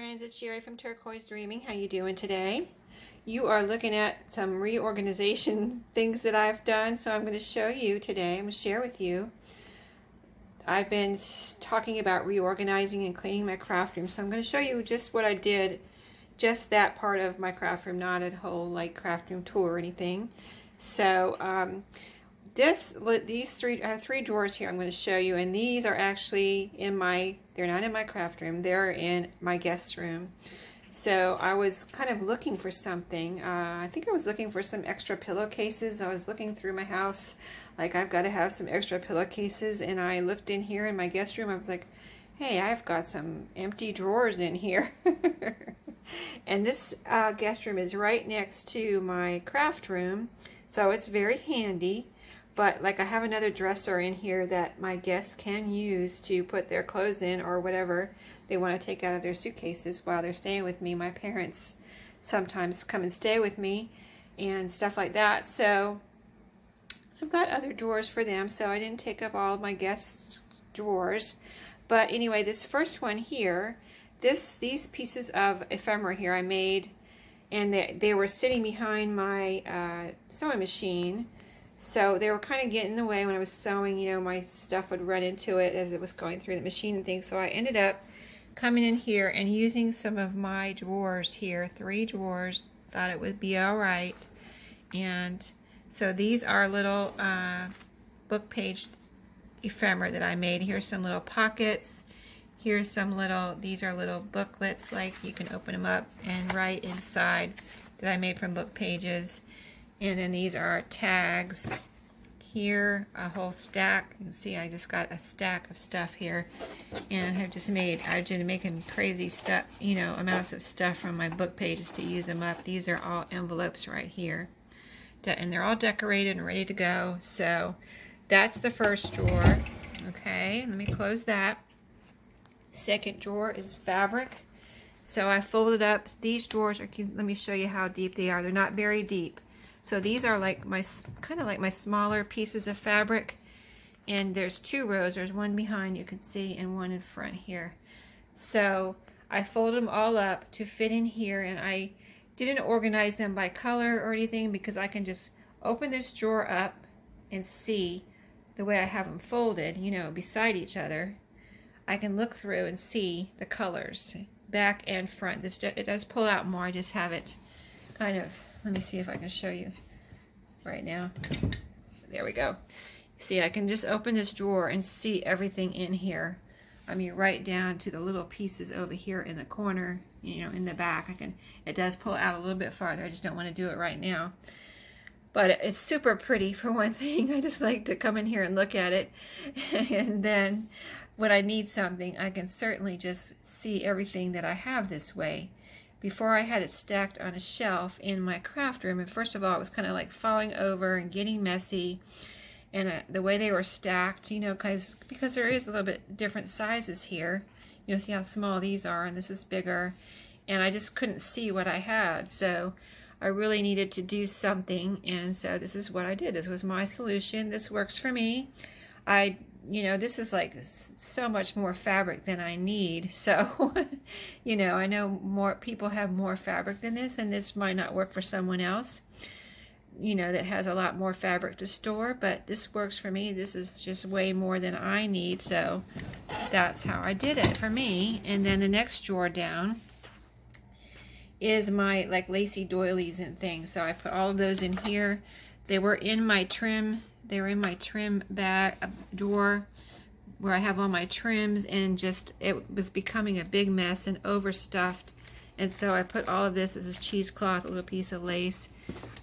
friends, it's Sheree from Turquoise Dreaming. How you doing today? You are looking at some reorganization things that I've done, so I'm going to show you today. I'm going to share with you. I've been talking about reorganizing and cleaning my craft room, so I'm going to show you just what I did, just that part of my craft room, not a whole like craft room tour or anything. So these three drawers here I'm going to show you, and these are actually they're not in my craft room, they're in my guest room. So I was kind of looking for something. I think I was looking for some extra pillowcases. I was looking through my house, like I've got to have some extra pillowcases, and I looked in here in my guest room. I was like, hey, I've got some empty drawers in here. And this guest room is right next to my craft room, so it's very handy. But like I have another dresser in here that my guests can use to put their clothes in or whatever they want to take out of their suitcases while they're staying with me. My parents sometimes come and stay with me and stuff like that. So I've got other drawers for them, so I didn't take up all of my guests' drawers. But anyway, this first one here, these pieces of ephemera here I made, and they were sitting behind my sewing machine. So they were kind of getting in the way when I was sewing. You know, my stuff would run into it as it was going through the machine and things. So I ended up coming in here and using some of my drawers here, 3 drawers. Thought it would be all right. And so these are little book page ephemera that I made. Here's some little pockets. Here's some these are little booklets, like you can open them up and write inside, that I made from book pages. And then these are tags. Here, a whole stack. You can see I just got a stack of stuff here. And I've been making crazy stuff, you know, amounts of stuff from my book pages to use them up. These are all envelopes right here. And they're all decorated and ready to go. So that's the first drawer. Okay, let me close that. Second drawer is fabric. So I folded up these drawers. Let me show you how deep they are. They're not very deep. So these are like kind of like my smaller pieces of fabric, and there's 2 rows. There's one behind, you can see, and one in front here. So I folded them all up to fit in here, and I didn't organize them by color or anything because I can just open this drawer up and see the way I have them folded, you know, beside each other. I can look through and see the colors, back and front. It does pull out more. I just have it kind of. Let me see if I can show you right now. There we go. See, I can just open this drawer and see everything in here. I mean, right down to the little pieces over here in the corner, you know, in the back. It does pull out a little bit farther. I just don't want to do it right now. But it's super pretty, for one thing. I just like to come in here and look at it. And then when I need something, I can certainly just see everything that I have this way. Before, I had it stacked on a shelf in my craft room, and first of all, it was kind of like falling over and getting messy. And the way they were stacked, you know, because there is a little bit different sizes here. You know, see how small these are, and this is bigger. And I just couldn't see what I had, so I really needed to do something, and so this is what I did. This was my solution. This works for me. You know, this is like so much more fabric than I need. So, you know, I know more people have more fabric than this, and this might not work for someone else, you know, that has a lot more fabric to store, but this works for me. This is just way more than I need, so that's how I did it for me. And then the next drawer down is my like lacy doilies and things. So I put all of those in here. They were in my trim bag drawer where I have all my trims, and just it was becoming a big mess and overstuffed, and so I put all of this. This is cheesecloth, a little piece of lace,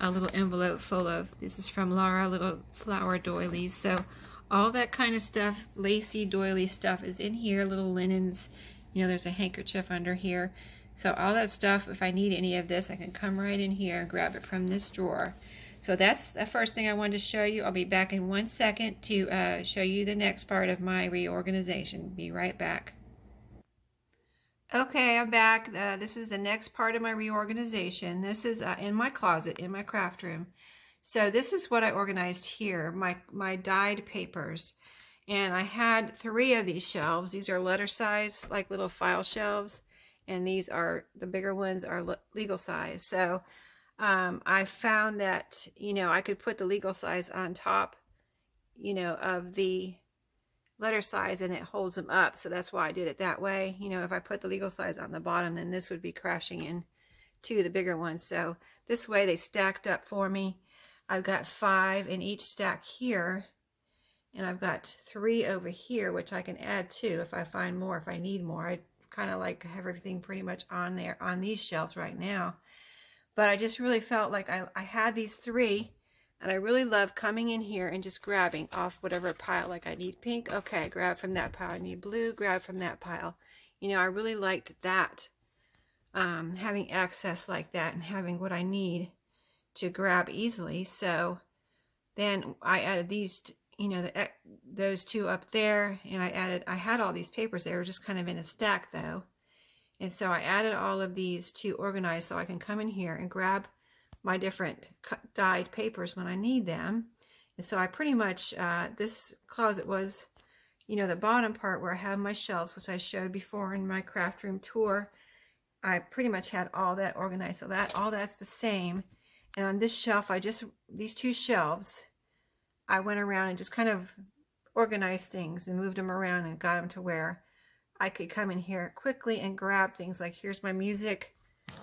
a little envelope full of, this is from Laura, little flower doilies. So all that kind of stuff, lacy doily stuff, is in here. Little linens, you know, there's a handkerchief under here. So all that stuff, if I need any of this, I can come right in here and grab it from this drawer. So that's the first thing I wanted to show you. I'll be back in 1 second to show you the next part of my reorganization. Be right back. Okay, I'm back. This is the next part of my reorganization. This is in my closet, in my craft room. So this is what I organized here, my dyed papers. And I had 3 of these shelves. These are letter size, like little file shelves. and these are, the bigger ones are legal size. So I found that, I could put the legal size on top, of the letter size, and it holds them up. So that's why I did it that way. If I put the legal size on the bottom, then this would be crashing in to the bigger ones. So this way they stacked up for me. I've got 5 in each stack here, and I've got 3 over here, which I can add to if I find more, if I need more. I kind of like to have everything pretty much on there on these shelves right now. But I just really felt like I had these 3, and I really love coming in here and just grabbing off whatever pile. Like I need pink, okay, grab from that pile. I need blue, grab from that pile. I really liked that, having access like that and having what I need to grab easily. So then I added these, those 2 up there, and I had all these papers. They were just kind of in a stack though. And so I added all of these to organize so I can come in here and grab my different dyed papers when I need them. And so I pretty much, this closet was, the bottom part where I have my shelves, which I showed before in my craft room tour. I pretty much had all that organized. So all that's the same. And on this shelf, these 2 shelves, I went around and just kind of organized things and moved them around and got them to where I could come in here quickly and grab things. Like here's my music,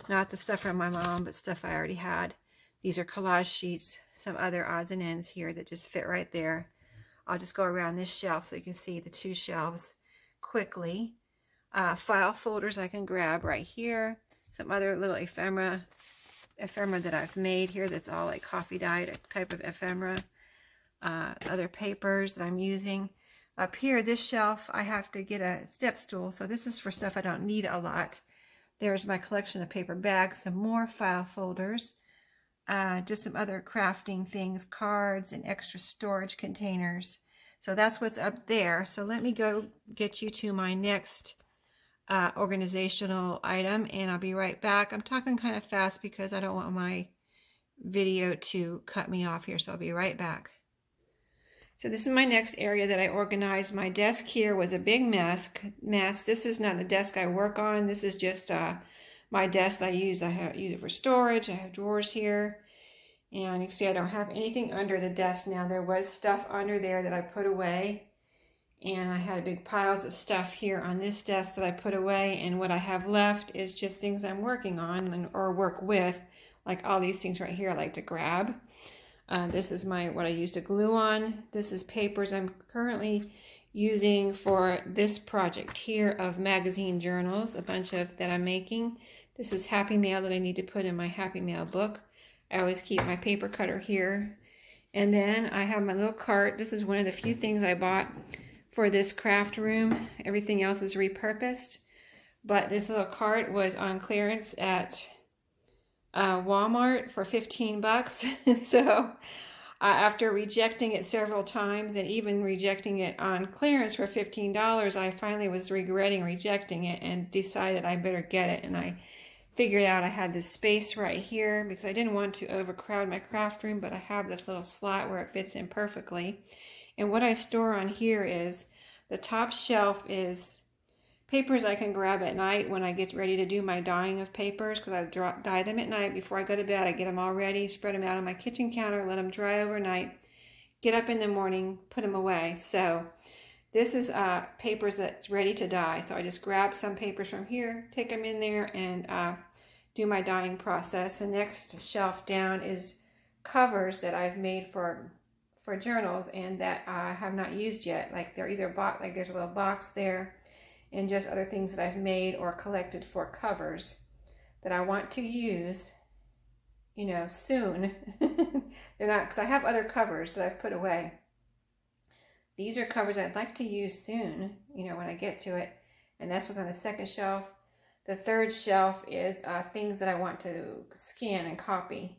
not the stuff from my mom, but stuff I already had. These are collage sheets, some other odds and ends here that just fit right there. I'll just go around this shelf so you can see the 2 shelves quickly. File folders I can grab right here. Some other little ephemera that I've made here that's all like coffee dyed type of ephemera. Other papers that I'm using. Up here, this shelf, I have to get a step stool, so this is for stuff I don't need a lot. There's my collection of paper bags, some more file folders, just some other crafting things, cards and extra storage containers. So that's what's up there. So let me go get you to my next organizational item, and I'll be right back. I'm talking kind of fast because I don't want my video to cut me off here, so I'll be right back. So this is my next area that I organized. My desk here was a big mess. This is not the desk I work on. This is just my desk that I use. I use it for storage. I have drawers here. And you can see I don't have anything under the desk now. There was stuff under there that I put away. And I had big piles of stuff here on this desk that I put away. And what I have left is just things I'm working on or work with. Like all these things right here I like to grab. This is what I used to glue on. This is papers I'm currently using for this project here of magazine journals, a bunch of that I'm making. This is Happy Mail that I need to put in my Happy Mail book. I always keep my paper cutter here. And then I have my little cart. This is one of the few things I bought for this craft room. Everything else is repurposed. But this little cart was on clearance at Walmart for 15 bucks. So after rejecting it several times and even rejecting it on clearance for $15, I finally was regretting rejecting it and decided I better get it. And I figured out I had this space right here because I didn't want to overcrowd my craft room, but I have this little slot where it fits in perfectly. And what I store on here is the top shelf is papers I can grab at night when I get ready to do my dyeing of papers, because I dye them at night before I go to bed. I get them all ready, spread them out on my kitchen counter, let them dry overnight, get up in the morning, put them away. So this is papers that's ready to dye. So I just grab some papers from here, take them in there, and do my dyeing process. The next shelf down is covers that I've made for journals and that I have not used yet. Like they're either bought, like there's a little box there, and just other things that I've made or collected for covers that I want to use, soon. They're not, because I have other covers that I've put away. These are covers I'd like to use soon, when I get to it. And that's what's on the second shelf. The third shelf is things that I want to scan and copy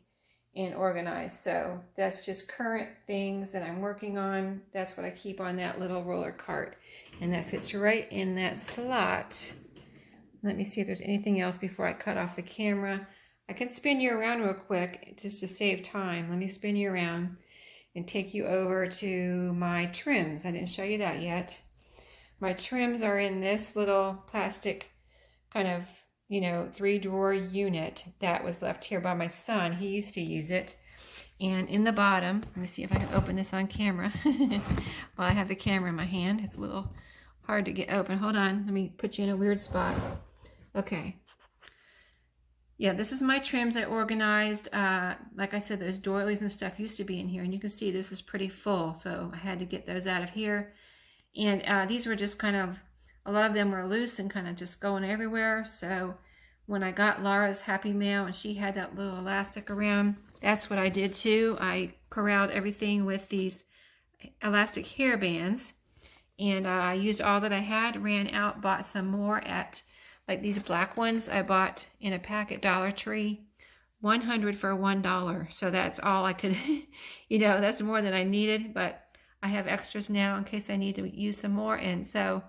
and organize. So that's just current things that I'm working on. That's what I keep on that little roller cart. And that fits right in that slot. Let me see if there's anything else before I cut off the camera. I can spin you around real quick just to save time. Let me spin you around and take you over to my trims. I didn't show you that yet. My trims are in this little plastic kind of you know, 3-drawer unit that was left here by my son. He used to use it. And in the bottom, let me see if I can open this on camera. While I have the camera in my hand, it's a little hard to get open. Hold on, let me put you in a weird spot. Okay. Yeah, this is my trims I organized. Like I said, those doilies and stuff used to be in here, and you can see this is pretty full, so I had to get those out of here. And these were just kind of, a lot of them were loose and kind of just going everywhere. So when I got Laura's Happy Mail and she had that little elastic around, that's what I did too. I corralled everything with these elastic hair bands, and I used all that I had, ran out, bought some more at, like these black ones I bought in a pack at Dollar Tree, 100 for $1. So that's all I could, you know, that's more than I needed, but I have extras now in case I need to use some more. And so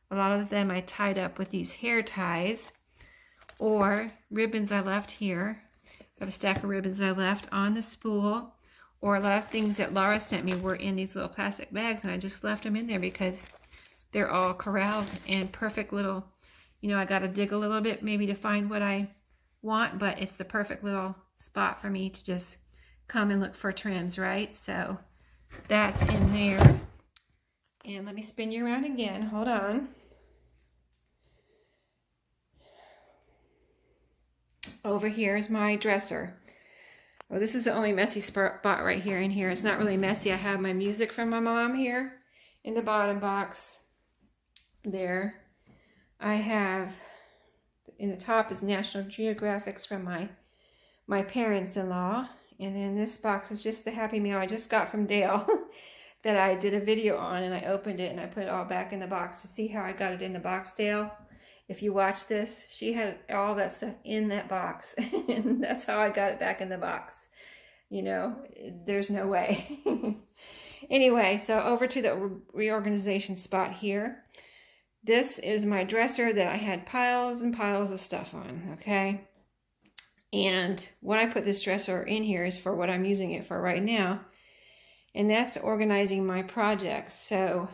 a lot of them I tied up with these hair ties or ribbons I left here. I have a stack of ribbons I left on the spool, or a lot of things that Laura sent me were in these little plastic bags, and I just left them in there because they're all corralled and perfect little, you know, I got to dig a little bit maybe to find what I want, but it's the perfect little spot for me to just come and look for trims, right? So that's in there. And let me spin you around again. Hold on. Over here is my dresser. Oh, this is the only messy spot right here in here. It's not really messy. I have my music from my mom here in the bottom box there. I have, in the top is National Geographics from my parents-in-law. And then this box is just the Happy Meal I just got from Dale that I did a video on, and I opened it and I put it all back in the box. To see how I got it in the box, Dale? If you watch this, she had all that stuff in that box, and that's how I got it back in the box. You know, there's no way. Anyway, so over to the reorganization spot here. This is my dresser that I had piles and piles of stuff on, okay? And what I put this dresser in here is for what I'm using it for right now, and that's organizing my projects. So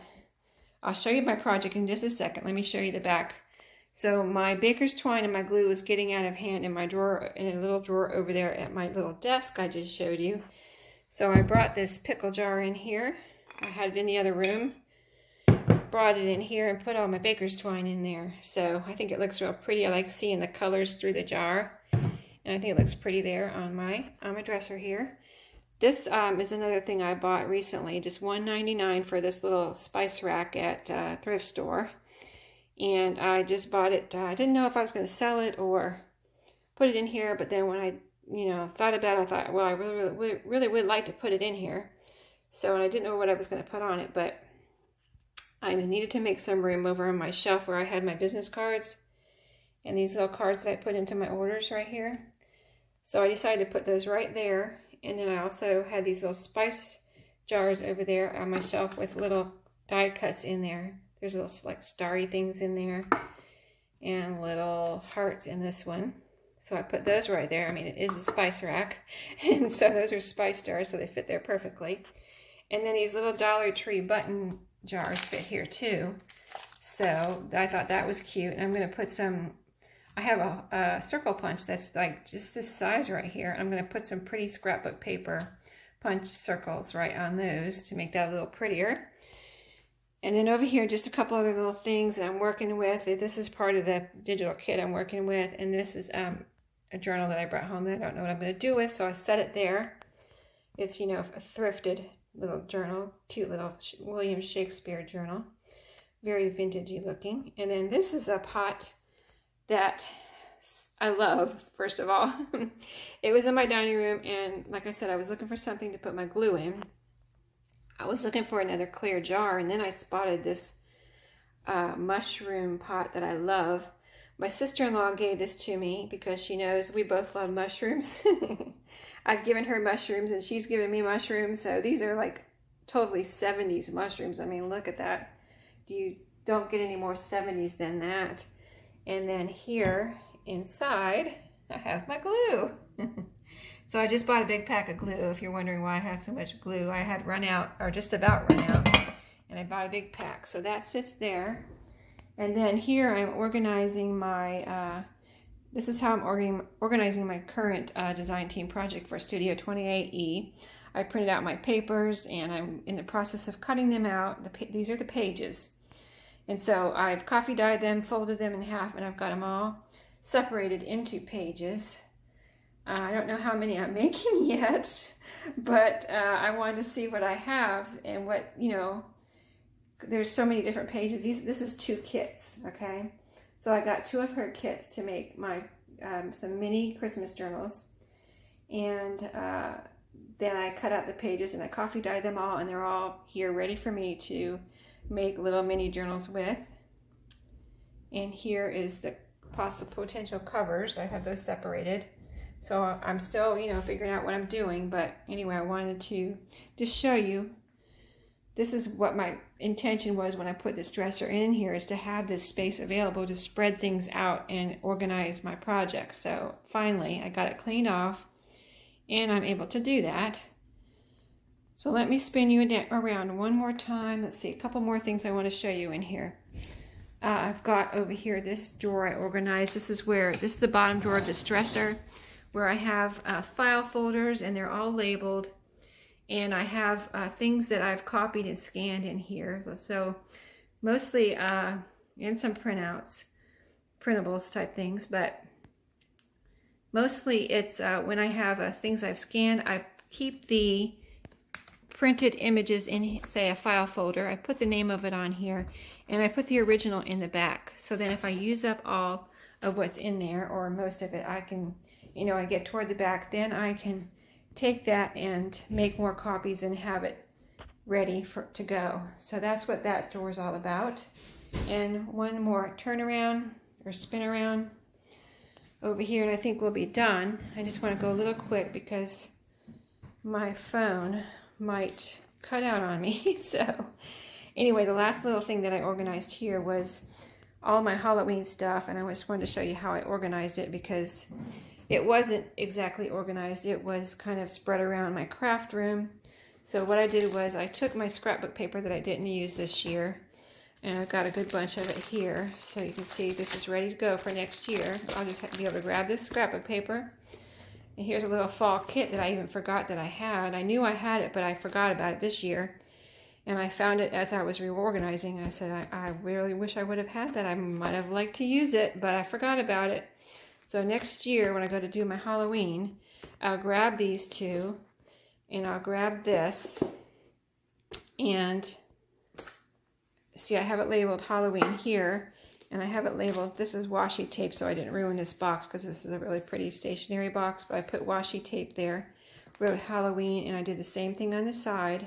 I'll show you my project in just a second. Let me show you the back. So my baker's twine and my glue was getting out of hand in my drawer, in a little drawer over there at my little desk I just showed you. So I brought this pickle jar in here. I had it in the other room. Brought it in here and put all my baker's twine in there. So I think it looks real pretty. I like seeing the colors through the jar. And I think it looks pretty there on my dresser here. This is another thing I bought recently, just $1.99 for this little spice rack at thrift store. And I just bought it. I didn't know if I was going to sell it or put it in here, but then when I, you know, thought about it, I thought, well, I really would like to put it in here. So, and I didn't know what I was going to put on it, but I needed to make some room over on my shelf where I had my business cards and these little cards that I put into my orders right here. So I decided to put those right there. And then I also had these little spice jars over there on my shelf with little die cuts in there. There's little like starry things in there and little hearts in this one. So I put those right there. I mean, it is a spice rack. And so those are spice jars, so they fit there perfectly. And then these little Dollar Tree button jars fit here too. So I thought that was cute. And I'm going to put some, I have a circle punch that's like just this size right here. I'm going to put some pretty scrapbook paper punch circles right on those to make that a little prettier. And then over here, just a couple other little things that I'm working with. This is part of the digital kit I'm working with. And this is a journal that I brought home that I don't know what I'm going to do with. So I set it there. It's, you know, a thrifted little journal. Cute little William Shakespeare journal. Very vintagey looking. And then this is a pot that I love, first of all. It was in my dining room. And like I said, I was looking for something to put my glue in. I was looking for another clear jar, and then I spotted this mushroom pot that I love. My sister-in-law gave this to me because she knows we both love mushrooms. I've given her mushrooms, and she's given me mushrooms. So these are like totally 70s mushrooms. I mean, look at that. You don't get any more 70s than that. And then here inside, I have my glue. So I just bought a big pack of glue. If you're wondering why I have so much glue, I had run out, or just about run out, and I bought a big pack. So that sits there. And then here I'm organizing my This is how I'm organizing my current design team project for Studio 28E. I printed out my papers and I'm in the process of cutting them out. These are the pages. And so I've coffee dyed them, folded them in half, and I've got them all separated into pages. I don't know how many I'm making yet, but I wanted to see what I have and what, you know, there's so many different pages. This is 2 kits, okay? So I got 2 of her kits to make my some mini Christmas journals, and then I cut out the pages and I coffee dyed them all, and they're all here ready for me to make little mini journals with. And here is the possible potential covers. I have those separated. So I'm still, you know, figuring out what I'm doing, but anyway, I wanted to just show you. This is what my intention was when I put this dresser in here, is to have this space available to spread things out and organize my project. So finally, I got it cleaned off and I'm able to do that. So let me spin you around one more time. Let's see, a couple more things I want to show you in here. I've got over here this drawer I organized. This is the bottom drawer of this dresser, where I have file folders, and they're all labeled. And I have things that I've copied and scanned in here. So mostly, and some printouts, printables type things, but mostly it's when I have things I've scanned, I keep the printed images in, say, a file folder. I put the name of it on here, and I put the original in the back. So then if I use up all of what's in there, or most of it, I can, you know, I get toward the back, then I can take that and make more copies and have it ready to go. So that's what that drawer is all about. And one more turn around or spin around over here, and I think we'll be done. I just want to go a little quick because my phone might cut out on me. So anyway, the last little thing that I organized here was all my Halloween stuff, and I just wanted to show you how I organized it, because it wasn't exactly organized. It was kind of spread around my craft room. So what I did was I took my scrapbook paper that I didn't use this year, and I've got a good bunch of it here. So you can see this is ready to go for next year. I'll just have to be able to grab this scrapbook paper. And here's a little fall kit that I even forgot that I had. I knew I had it, but I forgot about it this year. And I found it as I was reorganizing. I said, I really wish I would have had that. I might have liked to use it, but I forgot about it. So next year, when I go to do my Halloween, I'll grab these 2, and I'll grab this, and see, I have it labeled Halloween here, and I have it labeled, this is washi tape, so I didn't ruin this box, because this is a really pretty stationery box, but I put washi tape there, wrote Halloween, and I did the same thing on the side.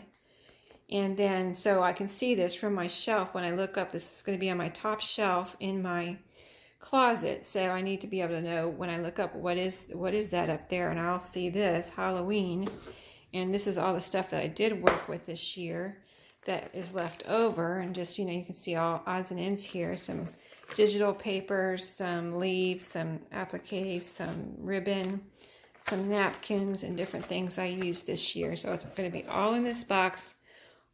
And then, so I can see this from my shelf when I look up. This is going to be on my top shelf in my closet, so I need to be able to know when I look up what is that up there, and I'll see this Halloween. And this is all the stuff that I did work with this year that is left over, and just, you know, you can see all odds and ends here. Some digital papers, some leaves, some appliques, some ribbon, some napkins, and different things I used this year. So it's going to be all in this box,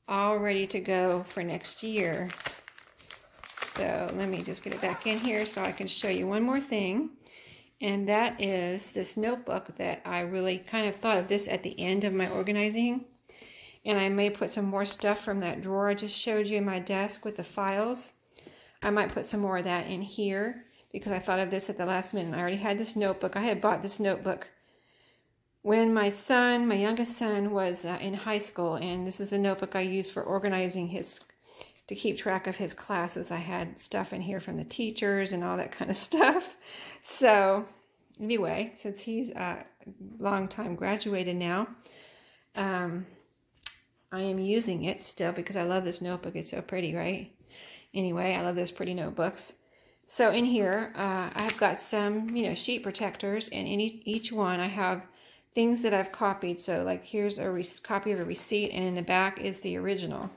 all ready to go for next year. So let me just get it back in here so I can show you one more thing. And that is this notebook that I really kind of thought of this at the end of my organizing. And I may put some more stuff from that drawer I just showed you in my desk with the files. I might put some more of that in here because I thought of this at the last minute. I already had this notebook. I had bought this notebook when my youngest son was in high school. And this is a notebook I used for organizing to keep track of his classes. I had stuff in here from the teachers and all that kind of stuff. So anyway, since he's a long time graduated now, I am using it still because I love this notebook. It's so pretty, right? Anyway, I love those pretty notebooks. So in here, I've got some, sheet protectors, and in each one I have things that I've copied. So like here's a copy of a receipt, and in the back is the original.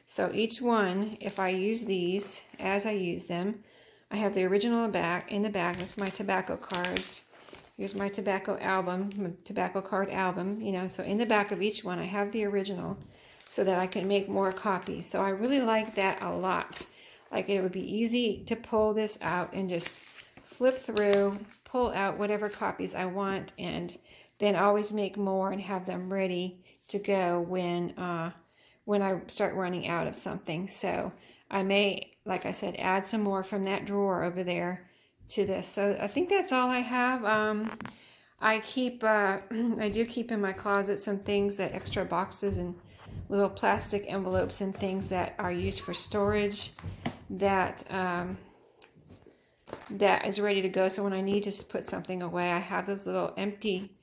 So each one, if I use these as I use them, I have the original in the back. That's my tobacco cards. Here's my tobacco card album, so in the back of each one I have the original so that I can make more copies. So I really like that a lot. Like it would be easy to pull this out and just flip through, pull out whatever copies I want, and then always make more and have them ready to go when I start running out of something. So I may, like I said, add some more from that drawer over there to this. So I think that's all I have. I do keep in my closet some things, that extra boxes and little plastic envelopes and things that are used for storage, that is ready to go. So when I need to put something away, I have those little empty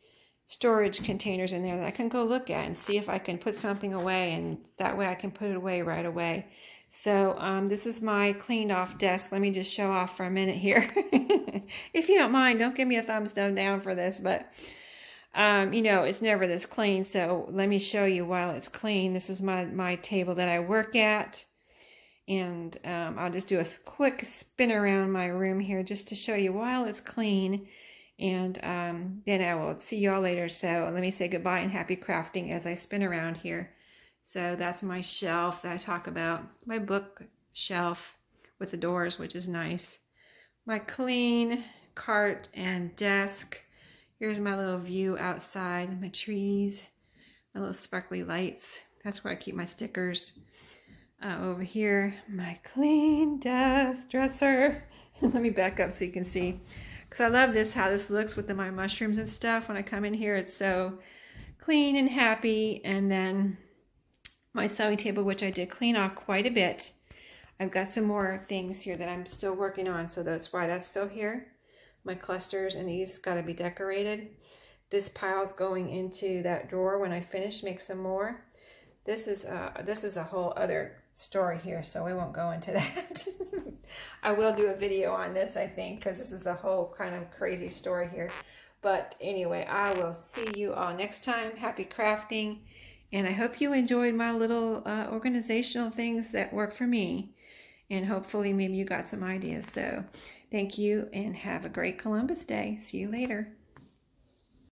storage containers in there that I can go look at and see if I can put something away, and that way I can put it away right away. So this is my cleaned off desk. Let me just show off for a minute here. If you don't mind, don't give me a thumbs down for this, but you know, it's never this clean. So let me show you while it's clean. This is my table that I work at. And I'll just do a quick spin around my room here just to show you while it's clean. And then I will see you all later. So let me say goodbye and happy crafting as I spin around here. So that's my shelf that I talk about. My book shelf with the doors, which is nice. My clean cart and desk. Here's my little view outside. My trees. My little sparkly lights. That's where I keep my stickers. Over here, my clean desk dresser. Let me back up so you can see. Because I love this, how this looks with my mushrooms and stuff. When I come in here, it's so clean and happy. And then my sewing table, which I did clean off quite a bit. I've got some more things here that I'm still working on, so that's why that's still here. My clusters, and these got to be decorated. This pile's going into that drawer when I finish, make some more. This is a whole other story here, so we won't go into that. I will do a video on this, I think, because this is a whole kind of crazy story here. But anyway, I will see you all next time. Happy crafting, and I hope you enjoyed my little organizational things that work for me, and hopefully maybe you got some ideas. So thank you, and have a great Columbus Day. See you later.